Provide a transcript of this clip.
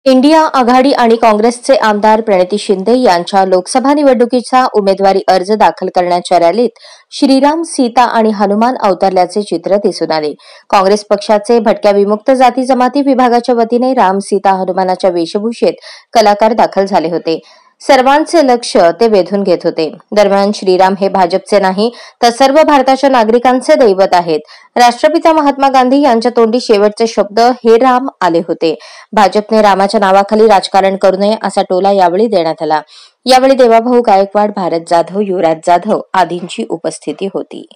India आघाडी आणि काँग्रेसचे आमदार प्रणिती शिंदे यांच्या लोकसभा निवडणुकीचा उमेदवारी अर्ज दाखल करण्याच्या रॅलीत श्रीराम, सीता आणि हनुमान अवतरल्याचे चित्र दिसून आले. काँग्रेस पक्षाचे भटक्या विमुक्त जाती जमाती विभागाच्या वतीने राम, सीता, हनुमानाच्या वेशभूषेत कलाकार दाखल झाले होते. सर्वांचे लक्ष ते वेधून घेत होते. दरम्यान श्रीराम हे भाजपचे नाही तर सर्व भारताच्या नागरिकांचे दैवत आहेत. राष्ट्रपिता महात्मा गांधी यांच्या तोंडी शेवटचे शब्द हे राम आले होते. भाजपने रामाच्या नावाखाली राजकारण करू नये असा टोला यावेळी देण्यात आला. यावेळी देवाभाऊ गायकवाड, भारत जाधव, युवराज जाधव आदींची उपस्थिती होती.